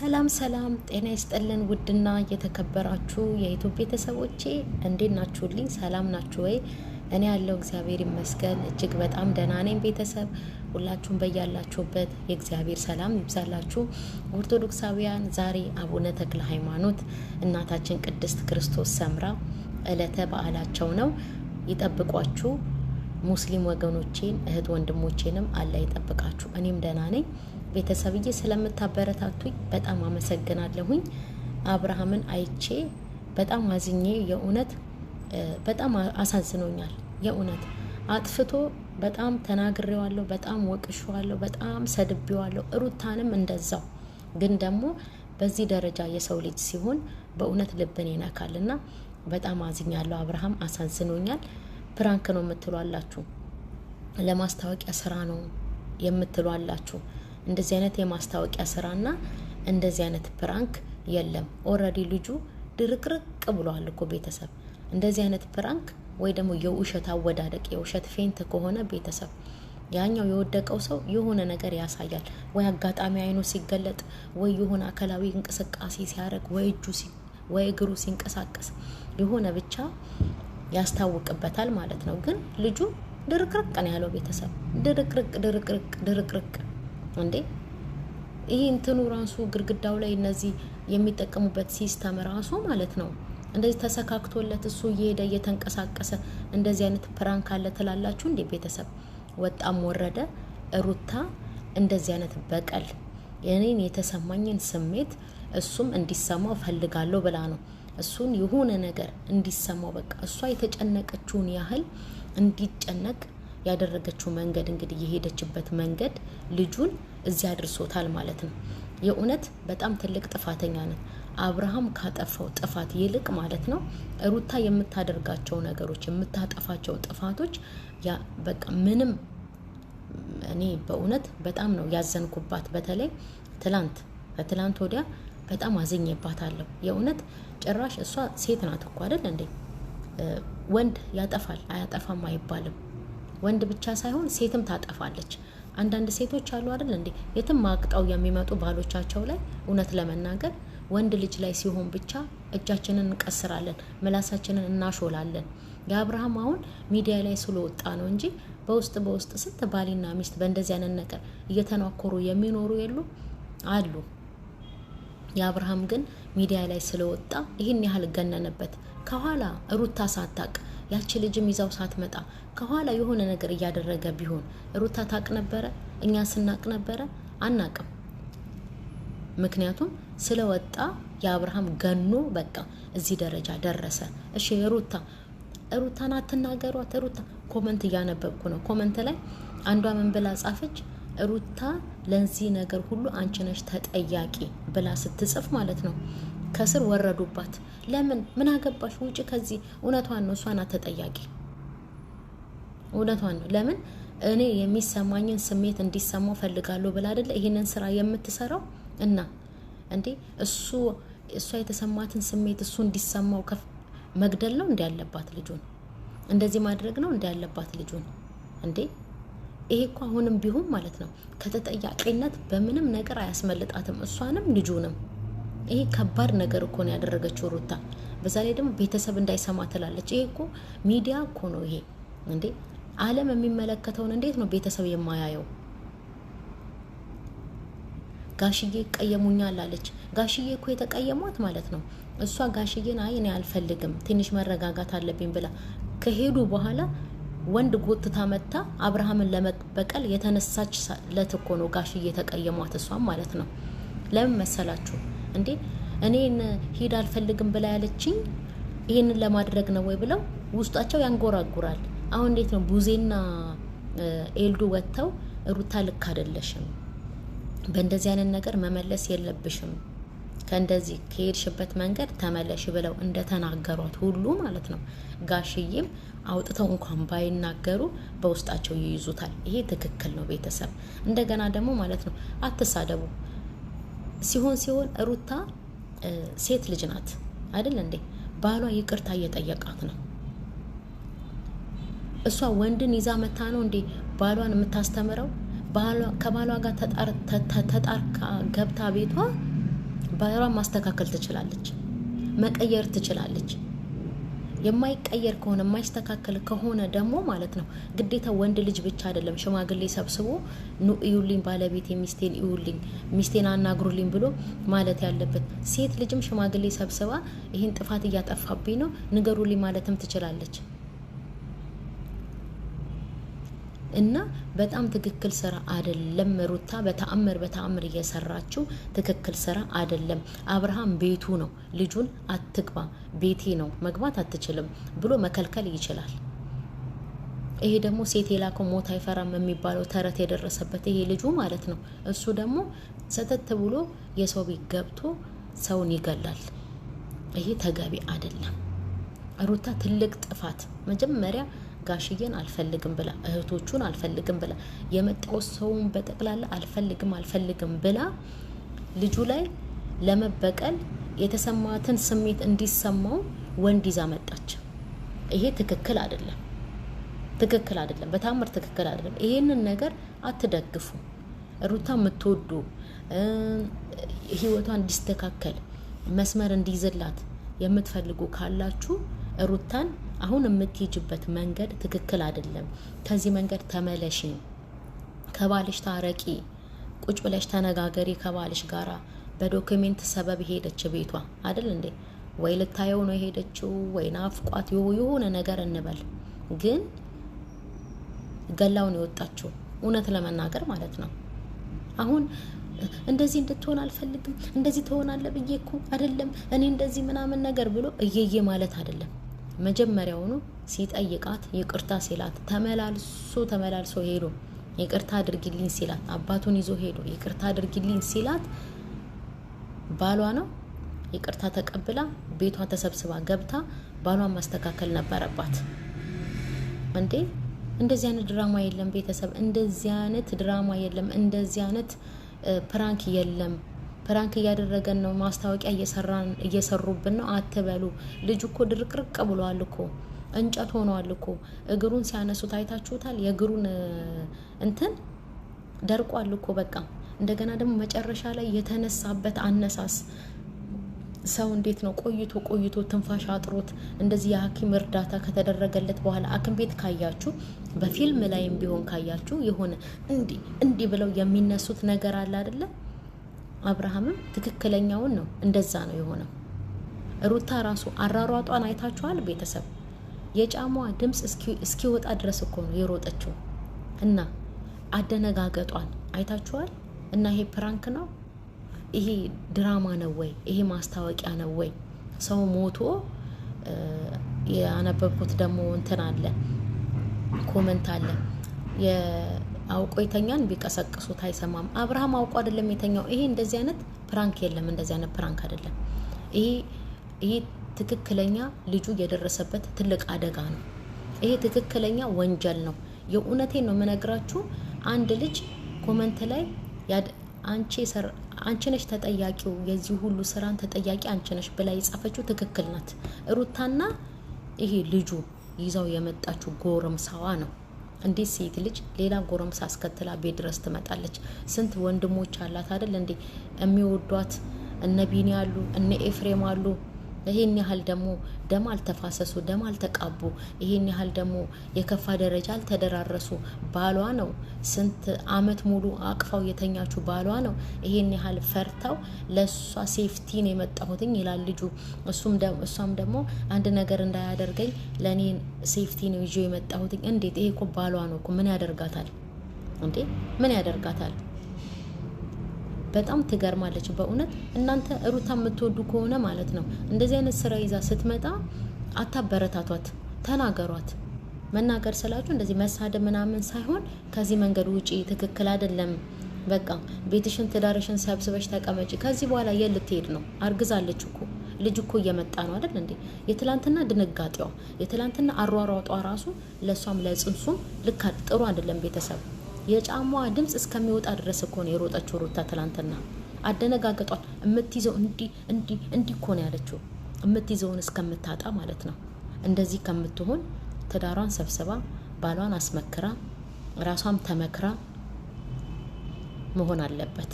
ሰላም ሰላም፣ ጤና ይስጥልን ውድና የተከበራችሁ የዩቲዩብ ቤተሰቦቼ እንዴት ናችሁልኝ? ሰላም ናችሁ ወይ? እኔ ያለው እግዚአብሔር ይመስገን እጅግ በጣም ደህና ነኝ። ቤተሰብ ሁላችሁም በያላችሁበት የእግዚአብሔር ሰላም ይብዛላችሁ። ኦርቶዶክሳውያን ዛሬ አቡነ ተክለ ሃይማኖት እናታችን ቅድስት ክርስቶስ ሰምራ ዕለተ በዓላቸው ነው። ይጠብቋችሁ። ሙስሊም ወገኖቼን እህት ወንድሞቼንም አላህ ይጠብቃችሁ። እኔም ደህና ነኝ። ቤተሰብዬ ስለምታበረታቱኝ በጣም አመሰግናለሁኝ። አብርሃምን አይቼ በጣም አዝኜ የእውነት በጣም አሳዝኖኛል። የእውነት አጥፍቶ በጣም ተናግሬዋለሁ፣ በጣም ወቅሼዋለሁ፣ በጣም ሰድቤዋለሁ። ሩታንም እንደዛው። ግን ደግሞ በዚህ ደረጃ የሰው ልጅ ሲሆን በእውነት ልብን ይነካልና በጣም አዝኛለሁ። አብርሃም አሳዝኖኛል። ፕራንክ ነው የምትሏላችሁ፣ ለማስታወቂያ ስራ ነው የምትሏላችሁ። እንደዚህ አይነት የማስታወቂያ ስራና እንደዚህ አይነት ፕራንክ የለም። ኦልሬዲ ልጁ ድርቅርቅ ብሏል እኮ ቤተሰብ። እንደዚህ አይነት ፕራንክ ወይ ደግሞ የውሸት አወዳደቅ የውሸት ፌንት ከሆነ ቤተሰብ ያኛው የወደቀው ሰው የሆነ ነገር ያሳያል። ወይ አጋጣሚ አይኑ ሲገለጥ፣ ወይ የሆነ አካላዊ እንቅስቃሴ ሲያደርግ፣ ወይ እግሩ ሲንቀሳቀስ የሆነ ብቻ ያስታውቅበታል ማለት ነው። ግን ልጁ ድርቅርቅ ነው ያለው ቤተሰብ። ድርቅርቅ እንዴ! ይህ እንትኑ ራሱ ግድግዳው ላይ እነዚህ የሚጠቀሙበት ሲስተም ራሱ ማለት ነው እንደዚህ ተሰካክቶለት እሱ እየሄደ እየተንቀሳቀሰ እንደዚህ አይነት ፕራንክ አለ ትላላችሁ እንዴ ቤተሰብ? ወጣም ወረደ ሩታ እንደዚህ አይነት በቀል የኔን የተሰማኝን ስሜት እሱም እንዲሰማው ፈልጋለሁ ብላ ነው እሱን የሆነ ነገር እንዲሰማው በቃ እሷ የተጨነቀችውን ያህል እንዲጨነቅ ያደረገችው መንገድ እንግዲህ የሄደችበት መንገድ ልጁን እዚያ አድርሶታል ማለት ነው። የእውነት በጣም ትልቅ ጥፋተኛ ነው አብርሃም። ካጠፋው ጥፋት ይልቅ ማለት ነው ሩታ የምታደርጋቸው ነገሮች የምታጠፋቸው ጥፋቶች ያ በቃ ምንም እኔ በእውነት በጣም ነው ያዘንኩባት። በተለይ ከትላንት ወዲያ በጣም አዝኜባታለሁ። የእውነት ጭራሽ እሷ ሴት ናት እኮ አይደል እንዴ? ወንድ ያጠፋል አያጠፋም አይባልም። ወንድ ብቻ ሳይሆን ሴትም ታጠፋለች። አንዳንድ ሴቶች አሉ አይደል እንዴ የትም አቅጣው የሚመጡ ባሎቻቸው ላይ እውነት ለመናገር ወንድ ልጅ ላይ ሲሆን ብቻ እጃችንን እንቀስራለን፣ ምላሳችንን እናሾላለን። የአብርሃም አሁን ሚዲያ ላይ ስለወጣ ነው እንጂ በውስጥ ስንት ባልና ሚስት በእንደዚህ አይነት ነገር እየተናኮሩ የሚኖሩ የሉ አሉ። የአብርሃም ግን ሚዲያ ላይ ስለወጣ ይህን ያህል ገነነበት። ከኋላ ሩታ ሳታቅ ያቺ ልጅም ይዛው ሳትመጣ ከኋላ የሆነ ነገር እያደረገ ቢሆን ሩታ ታቅ ነበረ? እኛ ስናቅ ነበረ? አናቅም። ምክንያቱም ስለወጣ ገኖ በቃ እዚህ ደረጃ ደረሰ። እሺ ሩታን አትናገሯት። ሩታ ኮመንት እያነበብኩ ነው። ኮመንት ላይ አንዷ ምን ብላ ጻፈች? ሩታ ለዚህ ነገር ሁሉ አንቺ ነሽ ተጠያቂ ብላ ስትጽፍ ማለት ነው ከስር ወረዱባት። ለምን? ምን አገባሽ? ውጪ ከዚህ። እውነቷን ነው፣ እሷ ናት ተጠያቂ። እውነቷን ነው። ለምን? እኔ የሚሰማኝን ስሜት እንዲሰማው ፈልጋለሁ ብላ አይደለ ይሄንን ስራ የምትሰራው? እና እንዴ እሷ የተሰማትን ስሜት እሱ እንዲሰማው መግደል ነው እንዴ ያለባት ልጁን? እንደዚህ ማድረግ ነው እንዴ ያለባት ልጁን? እንዴ ይሄ እኮ አሁንም ቢሆን ማለት ነው ከተጠያቂነት በምንም ነገር አያስመልጣትም፣ እሷንም ልጁንም። ይሄ ከባድ ነገር እኮ ነው ያደረገችው ሩታ። በዛ ላይ ደግሞ ቤተሰብ እንዳይሰማ ትላለች። ይሄ እኮ ሚዲያ እኮ ነው ይሄ። እንዴ ዓለም የሚመለከተውን እንዴት ነው ቤተሰብ የማያየው? ጋሽዬ ይቀየሙኛል አለች። ጋሽዬ እኮ የተቀየሟት ማለት ነው እሷ ጋሽዬን አይ እኔ አልፈልግም ትንሽ መረጋጋት አለብኝ ብላ ከሄዱ በኋላ ወንድ ጎትታ መታ አብርሃምን ለመበቀል የተነሳች ለት እኮ ነው ጋሽዬ የተቀየሟት እሷም ማለት ነው። ለምን መሰላችሁ እንዴ? እኔን ሂድ አልፈልግም ብላ ያለችኝ ይሄንን ለማድረግ ነው ወይ ብለው ውስጣቸው ያንጎራጉራል። አሁን እንዴት ነው ቡዜና ኤልዱ ወጥተው ሩታ ልክ አይደለሽም፣ በእንደዚህ አይነት ነገር መመለስ የለብሽም፣ ከእንደዚህ ከሄድሽበት መንገድ ተመለሽ ብለው እንደተናገሯት ሁሉ ማለት ነው ጋሽዬም አውጥተው እንኳን ባይናገሩ በውስጣቸው ይይዙታል። ይሄ ትክክል ነው ቤተሰብ። እንደገና ደግሞ ማለት ነው አትሳደቡ። ሲሆን ሩታ ሴት ልጅ ናት አይደል እንዴ? ባሏ ይቅርታ እየጠየቃት ነው። እሷ ወንድን ይዛ መታ ነው እንዴ ባሏን የምታስተምረው? ከባሏ ጋር ተጣርካ ገብታ ቤቷ ባሏን ማስተካከል ትችላለች፣ መቀየር ትችላለች። የማይቀየር ከሆነ የማይስተካከል ከሆነ ደግሞ ማለት ነው ግዴታ ወንድ ልጅ ብቻ አይደለም ሽማግሌ ሰብስቦ ኑ እዩልኝ፣ ባለቤቴ ሚስቴን እዩልኝ፣ ሚስቴን አናግሩልኝ ብሎ ማለት ያለበት። ሴት ልጅም ሽማግሌ ሰብስባ ይህን ጥፋት እያጠፋብኝ ነው ንገሩልኝ ማለትም ትችላለች። እና በጣም ትክክል ስራ አይደለም ሩታ በተአምር እየሰራችው ትክክል ስራ አይደለም። አብርሃም ቤቱ ነው፣ ልጁን አትግባ ቤቴ ነው መግባት አትችልም ብሎ መከልከል ይችላል። ይሄ ደግሞ ሴት የላከው ሞት አይፈራም የሚባለው ተረት የደረሰበት ይሄ ልጁ ማለት ነው። እሱ ደግሞ ሰተት ብሎ የሰው ቤት ገብቶ ሰውን ይገላል። ይሄ ተገቢ አይደለም። ሩታ ትልቅ ጥፋት መጀመሪያ ጋሽዬን አልፈልግም ብላ እህቶቹን አልፈልግም ብላ የመጣው ሰውን በጠቅላላ አልፈልግም ብላ ልጁ ላይ ለመበቀል የተሰማትን ስሜት እንዲሰማው ወንድ ይዛ መጣች። ይሄ ትክክል አይደለም፣ በታምር ትክክል አይደለም። ይሄንን ነገር አትደግፉ። ሩታ የምትወዱ ህይወቷን እንዲስተካከል መስመር እንዲይዝላት የምትፈልጉ ካላችሁ ሩታን አሁን የምትሄጅበት መንገድ ትክክል አይደለም። ከዚህ መንገድ ተመለሺ፣ ከባልሽ ታረቂ፣ ቁጭ ብለሽ ተነጋገሪ ከባልሽ ጋራ። በዶክሜንት ሰበብ ሄደች ቤቷ አይደል እንዴ? ወይ ልታየው ነው ሄደችው፣ ወይ ናፍቋት የሆነ ነገር እንበል፣ ግን ገላውን የወጣችው እውነት ለመናገር ማለት ነው። አሁን እንደዚህ እንድትሆን አልፈልግም፣ እንደዚህ ትሆናለህ ብዬ እኮ አይደለም እኔ እንደዚህ ምናምን ነገር ብሎ እየየ ማለት አይደለም። መጀመሪያውኑ ሲጠይቃት ይቅርታ ሲላት ተመላልሶ ሄዶ ይቅርታ አድርጊልኝ ሲላት አባቱን ይዞ ሄዶ ይቅርታ አድርጊልኝ ሲላት ባሏ ነው ይቅርታ ተቀብላ ቤቷ ተሰብስባ ገብታ ባሏን ማስተካከል ነበረባት እንዴ። እንደዚህ አይነት ድራማ የለም ቤተሰብ፣ እንደዚህ አይነት ድራማ የለም፣ እንደዚህ አይነት ፕራንክ የለም። ፕራንክ እያደረገን ነው፣ ማስታወቂያ እየሰሩብን ነው አትበሉ። ልጁ እኮ ድርቅርቅ ብሏል እኮ፣ እንጨት ሆኗል እኮ። እግሩን ሲያነሱት አይታችሁታል? የእግሩን እንትን ደርቋል እኮ በቃ። እንደገና ደግሞ መጨረሻ ላይ የተነሳበት አነሳስ ሰው እንዴት ነው ቆይቶ ትንፋሽ አጥሮት እንደዚህ የሐኪም እርዳታ ከተደረገለት በኋላ ሐኪም ቤት ካያችሁ፣ በፊልም ላይም ቢሆን ካያችሁ የሆነ እንዲህ ብለው የሚነሱት ነገር አለ አይደለ? አብርሃምም ትክክለኛውን ነው፣ እንደዛ ነው የሆነው። ሩታ ራሱ አራሯጧን አይታችኋል ቤተሰብ? የጫማዋ ድምጽ እስኪወጣ ድረስ እኮ ነው የሮጠችው። እና አደነጋገጧን አይታችኋል? እና ይሄ ፕራንክ ነው? ይሄ ድራማ ነው ወይ? ይሄ ማስታወቂያ ነው ወይ? ሰው ሞቶ ያነበብኩት ደግሞ እንትን አለ፣ ኮመንት አለ አውቆ የተኛን ቢቀሰቅሱት አይሰማም። አብርሃም አውቆ አይደለም የተኛው። ይሄ እንደዚህ አይነት ፕራንክ የለም፣ እንደዚህ አይነት ፕራንክ አይደለም። ይሄ ትክክለኛ ልጁ የደረሰበት ትልቅ አደጋ ነው። ይሄ ትክክለኛ ወንጀል ነው። የእውነቴን ነው የምነግራችሁ። አንድ ልጅ ኮመንት ላይ አንቺ ነሽ ተጠያቂው፣ የዚህ ሁሉ ስራን ተጠያቂ አንቺ ነሽ ብላ የጻፈችው ትክክል ናት። ሩታና ይሄ ልጁ ይዛው የመጣችው ጎረምሳዋ ነው። እንዴት ሴት ልጅ ሌላ ጎረምሳ አስከትላ ቤት ድረስ ትመጣለች? ስንት ወንድሞች አላት አይደል እንዴ የሚወዷት? እነ ቢኒ አሉ፣ እነ ኤፍሬም አሉ። ይሄን ያህል ደግሞ ደም አልተፋሰሱ፣ ደም አልተቃቡ፣ ይሄን ያህል ደግሞ የከፋ ደረጃ አልተደራረሱ። ባሏ ነው ስንት አመት ሙሉ አቅፋው የተኛችው ባሏ ነው። ይሄን ያህል ፈርታው ለሷ ሴፍቲ ነው የመጣሁትኝ ይላል ልጁ። እሷም ደግሞ አንድ ነገር እንዳያደርገኝ ለኔ ሴፍቲ ነው ይዤ የመጣሁትኝ። እንዴት? ይሄ እኮ ባሏ ነው እኮ። ምን ያደርጋታል እንዴ? ምን ያደርጋታል? በጣም ትገርማለች በእውነት። እናንተ ሩታ የምትወዱ ከሆነ ማለት ነው እንደዚህ አይነት ስራ ይዛ ስትመጣ አታበረታቷት፣ ተናገሯት። መናገር ስላችሁ እንደዚህ መሳደብ ምናምን ሳይሆን ከዚህ መንገድ ውጪ፣ ትክክል አይደለም፣ በቃ ቤትሽን ትዳርሽን ሰብስበሽ ተቀመጪ። ከዚህ በኋላ የት ልትሄድ ነው? አርግዛለች እኮ፣ ልጅ እኮ እየመጣ ነው አይደል እንዴ? የትላንትና ድንጋጤዋ፣ የትላንትና አሯሯጧ ራሱ ለሷም ለጽንሱም ልክ ጥሩ አይደለም ቤተሰብ። የጫማዋ ድምጽ እስከሚወጣ ድረስ እኮ ነው የሮጠችው ሩታ ትላንትና። አደነጋገጧል። የምትይዘው እንዲ እኮ ነው ያለችው፣ የምትይዘውን እስከምታጣ ማለት ነው። እንደዚህ ከምትሆን ትዳሯን ሰብስባ ባሏን አስመክራ ራሷም ተመክራ መሆን አለበት።